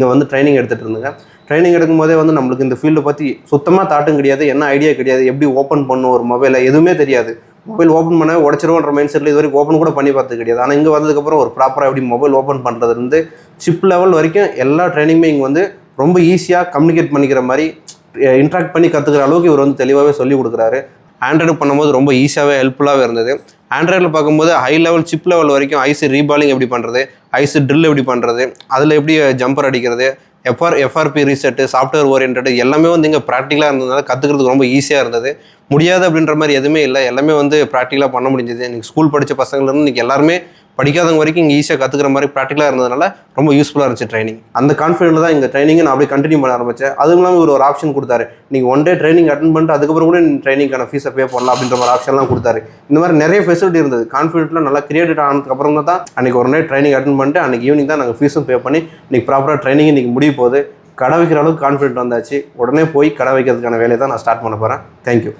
இங்கே வந்து ட்ரைனிங் எடுத்துகிட்டு இருந்தேங்க. ட்ரைனிங் எடுக்கும்போதே வந்து நம்மளுக்கு இந்த ஃபீல்டை பற்றி சுத்தமாக தாட்டும் கிடையாது, என்ன ஐடியா கிடையாது, எப்படி ஓப்பன் பண்ணும் ஒரு மொபைலை எதுவுமே தெரியாது. மொபைல் ஓப்பன் பண்ண உடச்சிருவோன்ற மைண்ட் செட்டில் இது வரைக்கும் ஓப்பன் கூட பண்ணி பார்த்தது கிடையாது. ஆனால் இங்கே வந்ததுக்கப்புறம் ஒரு ப்ராப்பராக எப்படி மொபைல் ஓப்பன் பண்ணுறதுலேருந்து சிப் லெவல் வரைக்கும் எல்லா ட்ரைனிங்குமே இங்கே வந்து ரொம்ப ஈஸியாக கம்யூனிகேட் பண்ணிக்கிற மாதிரி இன்ட்ராக்ட் பண்ணி கற்றுக்கிற அளவுக்கு இவர் வந்து தெளிவாகவே சொல்லிக் கொடுக்குறாரு. ஆண்ட்ராய்டு பண்ணும்போது ரொம்ப ஈஸியாகவே ஹெல்ப்ஃபுல்லாகவே இருந்தது. ஆண்ட்ராய்டில் பார்க்கும்போது ஹை லெவல் சிப் லெவல் வரைக்கும் ஐசி ரீபாலிங் எப்படி பண்ணுறது, ஐசி ட்ரில் எப்படி பண்ணுறது, அதில் எப்படி ஜம்பர் அடிக்கிறது, எஃப்ஆர்பி ரீசெட்டு, சாஃப்ட்வேர் ஓரியன்ட் எல்லாமே வந்து இங்கே ப்ராக்டிக்கலாக இருந்ததுனால கற்றுக்கிறதுக்கு ரொம்ப ஈஸியாக இருந்தது. முடியாது அப்படின்ற மாதிரி எதுவுமே இல்லை, எல்லாமே வந்து ப்ராக்டிக்கலாக பண்ண முடிஞ்சது. இன்றைக்கி ஸ்கூல் படித்த பசங்கள்லேருந்து இன்றைக்கி எல்லாருமே படிக்காதவங்க வரைக்கும் இங்கே ஈஸியாக கற்றுக்கிற மாதிரி ப்ராக்டிக்கலாக இருந்ததுனால ரொம்ப யூஸ்ஃபுல்லாக இருந்துச்சு ட்ரைனிங். அந்த கான்ஃபிடென்ட் தான் இந்த ட்ரைனிங்கை நான் அப்படியே கண்டினியூ பண்ண ஆரம்பித்தேன். அதுவும் இல்லாமல் ஒரு ஆப்ஷன் கொடுத்தாரு, நீங்கள் ஒன் டே ட்ரைனிங் அட்டன் பண்ணிட்டு அதுக்கப்புறம் கூட ட்ரைனிங்கான ஃபீஸை பே பண்ணலாம் அப்படின்ற மாதிரி ஆப்ஷன்லாம் கொடுத்தாரு. இந்த மாதிரி நிறைய ஃபெசிலிட்டி இருந்தது. கான்ஃபிடென்ட்லாம் நல்லா கிரியேட் ஆனதுக்கப்புறம் தான் அன்றைக்கி ஒரு நாள் ட்ரைனிங் அட்டன் பண்ணிட்டு அன்றைக்கி ஈவினிங் தான் நாங்கள் ஃபீஸும் பே பண்ணி இன்றைக்கி ப்ராப்பராக ட்ரைனிங் இன்றைக்கி முடிய போகுது. கடை வைக்கிற அளவுக்கு கான்ஃபிடென்ட் வந்தாச்சு. உடனே போய் கடை வைக்கிறதுக்கான வேலையை தான் நான் ஸ்டார்ட் பண்ண போகிறேன். தேங்க்யூ.